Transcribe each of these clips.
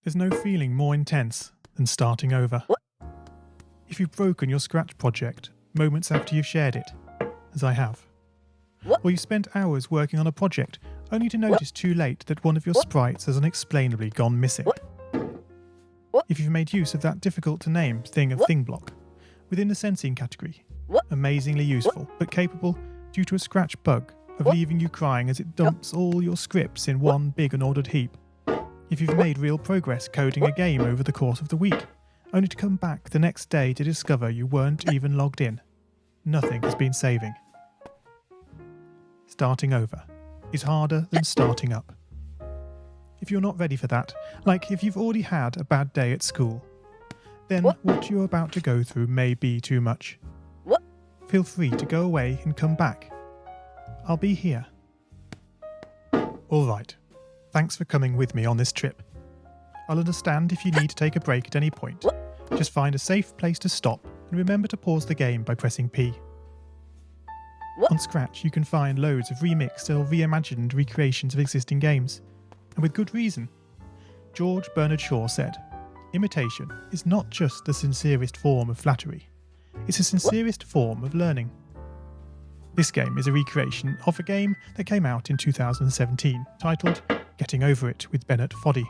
There's no feeling more intense than starting over. If you've broken your Scratch project moments after you've shared it, as I have, or you spent hours working on a project only to notice too late that one of your sprites has unexplainably gone missing. If you've made use of that difficult-to-name thing of thing block within the sensing category, amazingly useful but capable, due to a Scratch bug, of leaving you crying as it dumps all your scripts in one big unordered heap. If you've made real progress coding a game over the course of the week, only to come back the next day to discover you weren't even logged in, nothing has been saving. Starting over is harder than starting up. If you're not ready for that, like if you've already had a bad day at school, then what you're about to go through may be too much. Feel free to go away and come back. I'll be here. Alright, thanks for coming with me on this trip. I'll understand if you need to take a break at any point. Just find a safe place to stop and remember to pause the game by pressing P. On Scratch you can find loads of remixed or reimagined recreations of existing games, and with good reason. George Bernard Shaw said, "Imitation is not just the sincerest form of flattery, it's the sincerest form of learning." This game is a recreation of a game that came out in 2017, titled Getting Over It with Bennett Foddy.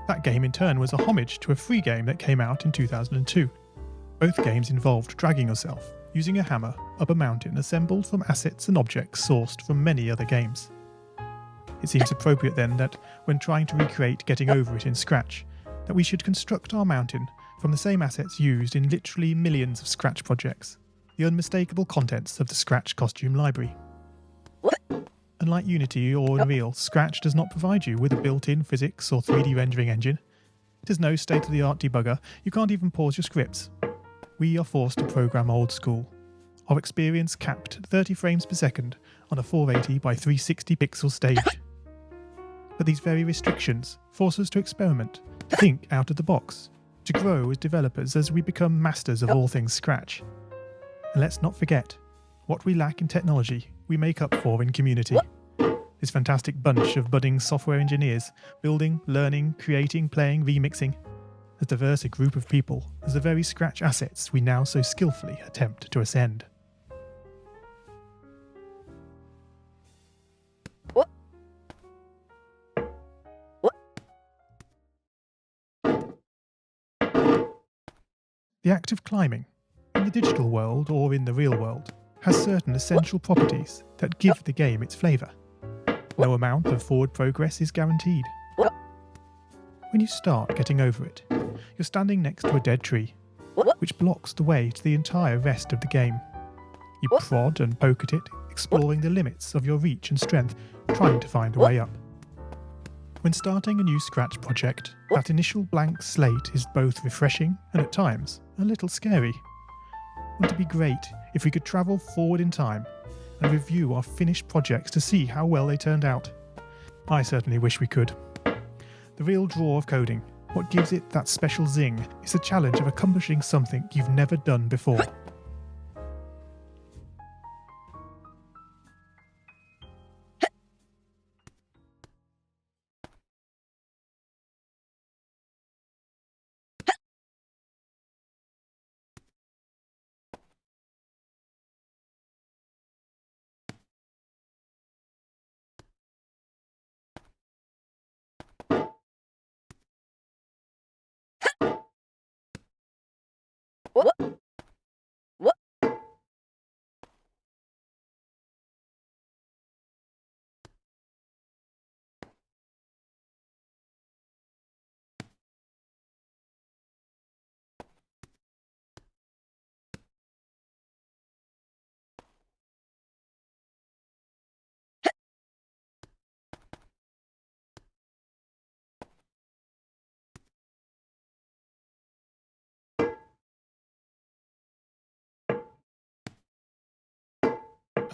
That game in turn was a homage to a free game that came out in 2002. Both games involved dragging yourself, using a hammer, up a mountain assembled from assets and objects sourced from many other games. It seems appropriate then that, when trying to recreate Getting Over It in Scratch, that we should construct our mountain from the same assets used in literally millions of Scratch projects, the unmistakable contents of the Scratch costume library. Unlike Unity or Unreal, Scratch does not provide you with a built-in physics or 3D rendering engine. It has no state-of-the-art debugger, you can't even pause your scripts. We are forced to program old school. Our experience capped at 30 frames per second on a 480 by 360 pixel stage. But these very restrictions force us to experiment, to think out of the box, to grow as developers as we become masters of all things Scratch. And let's not forget, what we lack in technology, we make up for in community. This fantastic bunch of budding software engineers, building, learning, creating, playing, remixing, as diverse a group of people as the very Scratch assets we now so skillfully attempt to ascend. The act of climbing, in the digital world or in the real world, has certain essential properties that give the game its flavour. No amount of forward progress is guaranteed. When you start Getting Over It, you're standing next to a dead tree, which blocks the way to the entire rest of the game. You prod and poke at it, exploring the limits of your reach and strength, trying to find a way up. When starting a new Scratch project, that initial blank slate is both refreshing and at times a little scary. Wouldn't it be great if we could travel forward in time and review our finished projects to see how well they turned out? I certainly wish we could. The real draw of coding, what gives it that special zing, is the challenge of accomplishing something you've never done before.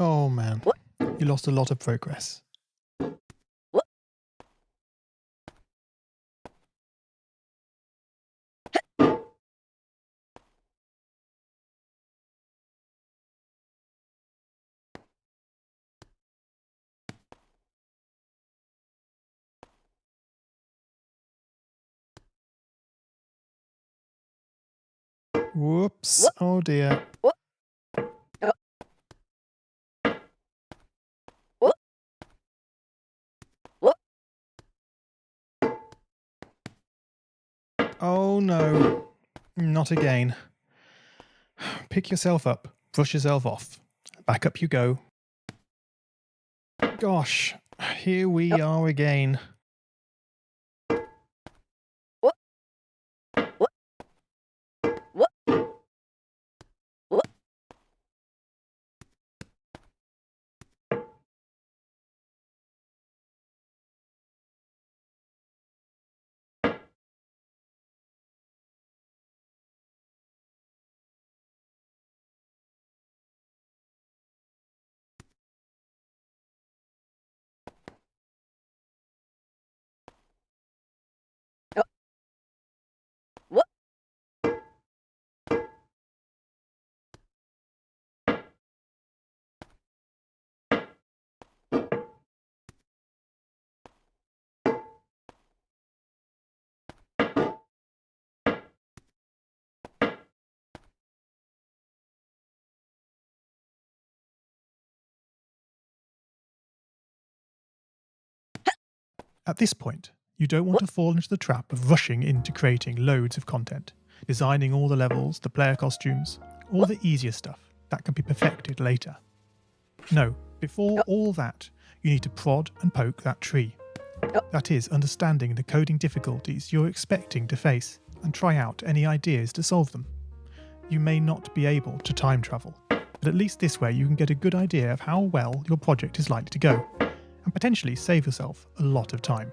Oh man, you lost a lot of progress. Whoops. Oh dear. Oh no. Not again. Pick yourself up, brush yourself off. Back up you go. Gosh, here we are again. At this point, you don't want to fall into the trap of rushing into creating loads of content, designing all the levels, the player costumes, all the easier stuff that can be perfected later. No, before all that, you need to prod and poke that tree. That is, understanding the coding difficulties you're expecting to face and try out any ideas to solve them. You may not be able to time travel, but at least this way you can get a good idea of how well your project is likely to go, and potentially save yourself a lot of time.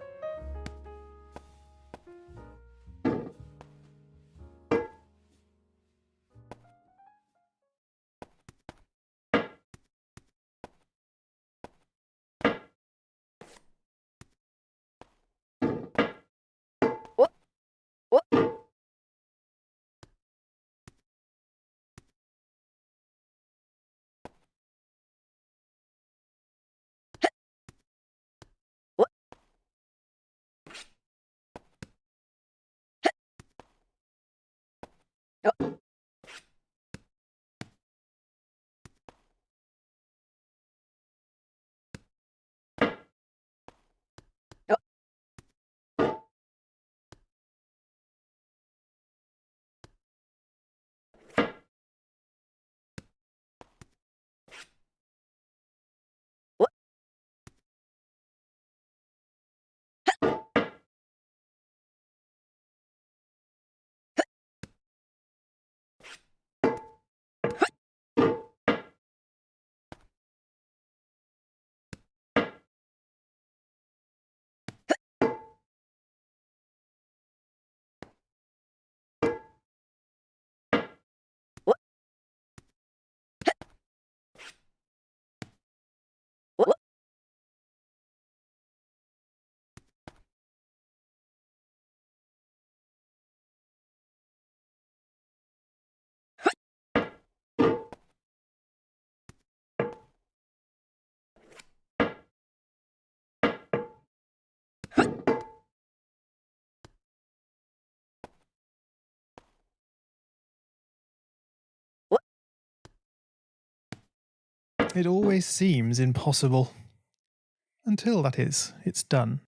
It always seems impossible. Until, that is, it's done.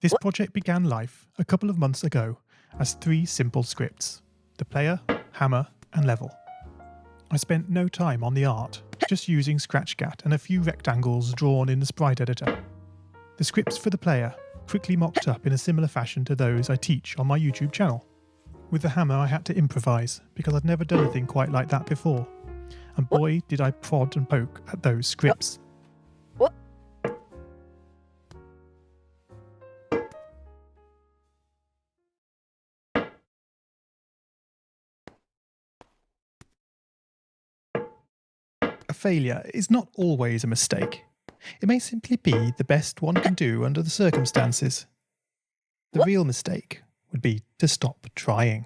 This project began life a couple of months ago as 3 simple scripts: the player, hammer, and level. I spent no time on the art, just using Scratchcat and a few rectangles drawn in the sprite editor. The scripts for the player quickly mocked up in a similar fashion to those I teach on my YouTube channel. With the hammer I had to improvise because I'd never done anything quite like that before, and boy did I prod and poke at those scripts. A failure is not always a mistake. It may simply be the best one can do under the circumstances. The real mistake would be to stop trying.